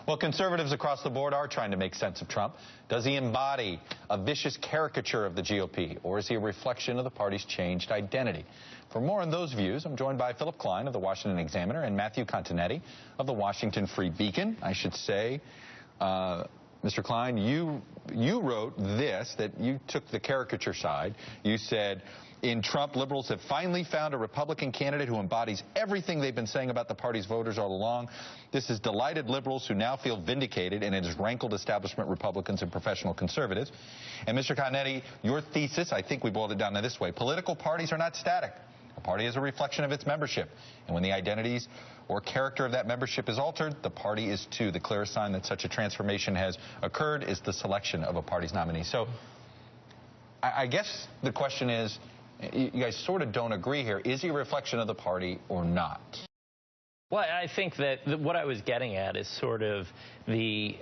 Well, conservatives across the board are trying to make sense of Trump. Does he embody a vicious caricature of the GOP, or is he a reflection of the party's changed identity? For more on those views, I'm joined by Philip Klein of the Washington Examiner and Matthew Continetti of the Washington Free Beacon. I should say, Mr. Klein, you wrote this, that you took the caricature side. You said, in Trump, liberals have finally found a Republican candidate who embodies everything they've been saying about the party's voters all along. This has delighted liberals who now feel vindicated, and it has rankled establishment Republicans and professional conservatives. And Mr. Continetti, your thesis, I think we boiled it down to this way: political parties are not static. A party is a reflection of its membership, and when the identities or character of that membership is altered, the party is too. The clearest sign that such a transformation has occurred is the selection of a party's nominee. So I guess the question is, you guys sort of don't agree here. Is he a reflection of the party or not? Well, I think that what I was getting at is sort of the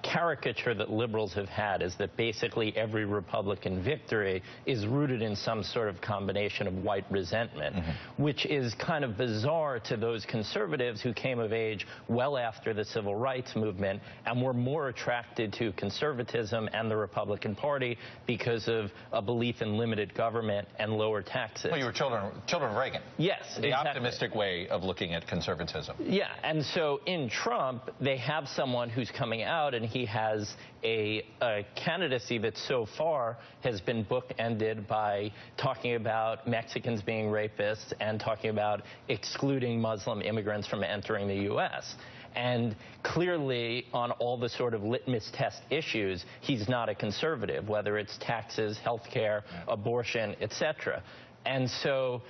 caricature that liberals have had, is that basically every Republican victory is rooted in some sort of combination of white resentment, which is kind of bizarre to those conservatives who came of age well after the Civil Rights Movement and were more attracted to conservatism and the Republican Party because of a belief in limited government and lower taxes. Well, you were children of Reagan. Yes, the exactly. Optimistic way of looking at conservatism. Yeah, and so in Trump, they have someone who's coming out, and he has a candidacy that so far has been bookended by talking about Mexicans being rapists and talking about excluding Muslim immigrants from entering the U.S. And clearly, on all the sort of litmus test issues, he's not a conservative, whether it's taxes, health care, abortion, etc. And so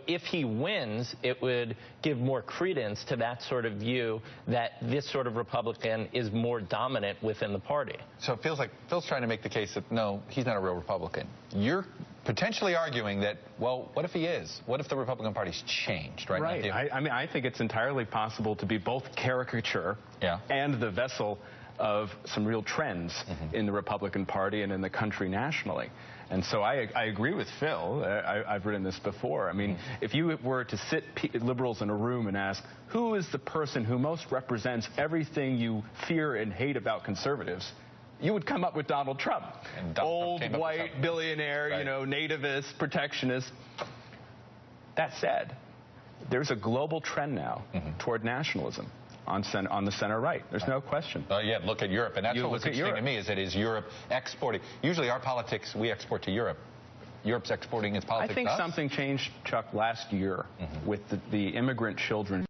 if he wins, it would give more credence to that sort of view that this sort of Republican is more dominant within the party. So it feels like Phil's trying to make the case that, no, he's not a real Republican. You're potentially arguing that, well, what if he is? What if the Republican Party's changed, right? Right. I mean, I think it's entirely possible to be both caricature and the vessel of some real trends in the Republican Party and in the country nationally. And so I agree with Phil. I've written this before. I mean, if you were to sit liberals in a room and ask, who is the person who most represents everything you fear and hate about conservatives, you would come up with Donald Trump. Old, white, billionaire, you know, nativist, protectionist. That said, there's a global trend now toward nationalism on the center right. There's no question. Yeah, look at Europe. And that's what was interesting to me, is that is Europe exporting. Usually our politics, we export to Europe. Europe's exporting its politics. I think something changed, Chuck, last year with the immigrant children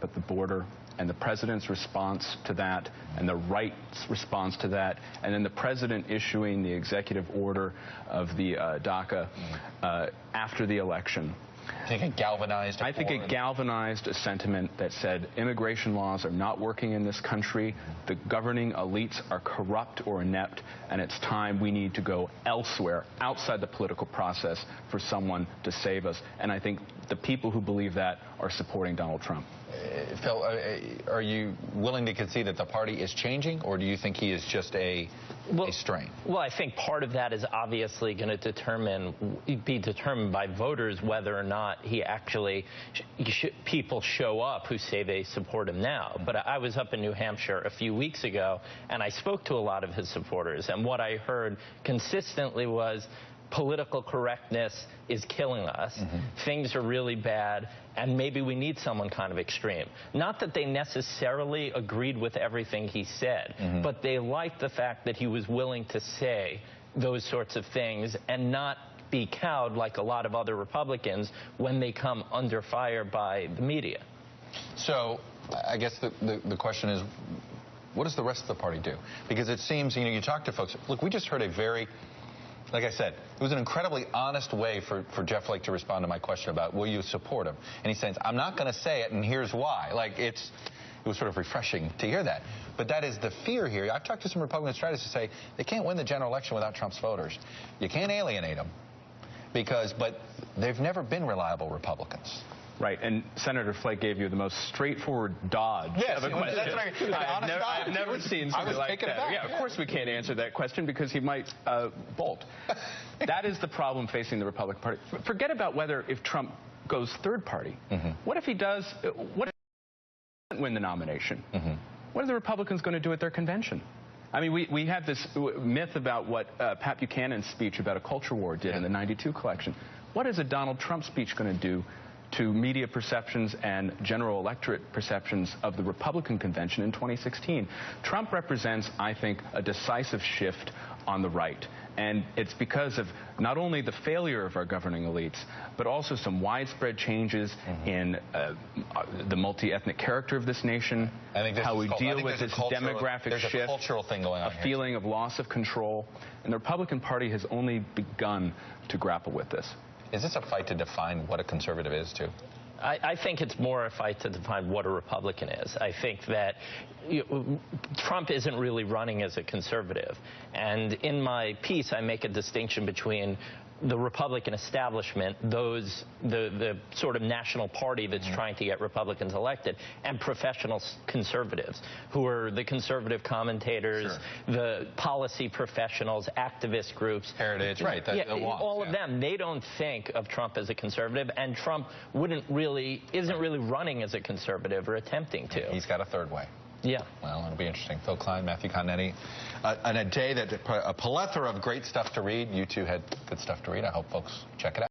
at the border, and the president's response to that, and the right's response to that, and then the president issuing the executive order of the DACA after the election. I think it galvanized a sentiment that said immigration laws are not working in this country, the governing elites are corrupt or inept, and it's time we need to go elsewhere, outside the political process, for someone to save us. And I think the people who believe that are supporting Donald Trump. Phil, are you willing to concede that the party is changing, or do you think he is just a strain? Well, I think part of that is obviously going to be determined by voters whether or not he actually people show up who say they support him now. But I was up in New Hampshire a few weeks ago, and I spoke to a lot of his supporters, and what I heard consistently was, political correctness is killing us. Things are really bad, and maybe we need someone kind of extreme. Not that they necessarily agreed with everything he said, but they liked the fact that he was willing to say those sorts of things and not be cowed like a lot of other Republicans when they come under fire by the media. So I guess the question is, what does the rest of the party do? Because it seems, you know, you talk to folks, look, we just heard a very, like I said, it was an incredibly honest way for Jeff Flake to respond to my question about, will you support him? And he says, I'm not going to say it, and here's why. Like, it was sort of refreshing to hear that. But that is the fear here. I've talked to some Republican strategists who say they can't win the general election without Trump's voters. You can't alienate them, but they've never been reliable Republicans. Right, and Senator Flake gave you the most straightforward dodge of a question. That's what I've never seen something like that. Yeah, of course we can't answer that question because he might bolt. That is the problem facing the Republican Party. Forget about if Trump goes third party. What if he does? What if he doesn't win the nomination? what are the Republicans going to do at their convention? I mean, we have this myth about what Pat Buchanan's speech about a culture war did in the '92 collection. What is a Donald Trump speech going to do to media perceptions and general electorate perceptions of the Republican convention in 2016? Trump represents, I think, a decisive shift on the right. And it's because of not only the failure of our governing elites, but also some widespread changes in the multi-ethnic character of this nation, how we deal with this demographic shift, a cultural thing going on a feeling of loss of control. And the Republican Party has only begun to grapple with this. Is this a fight to define what a conservative is, too? I think it's more a fight to define what a Republican is. I think that Trump isn't really running as a conservative. And in my piece, I make a distinction between the Republican establishment, the sort of national party that's trying to get Republicans elected, and professional conservatives, who are the conservative commentators, the policy professionals, activist groups. Heritage, right. All of them. They don't think of Trump as a conservative, and Trump isn't really running as a conservative or attempting to. He's got a third way. Yeah. Well, it'll be interesting. Phil Klein, Matthew Continetti. On a day that a plethora of great stuff to read. You two had good stuff to read. I hope folks check it out.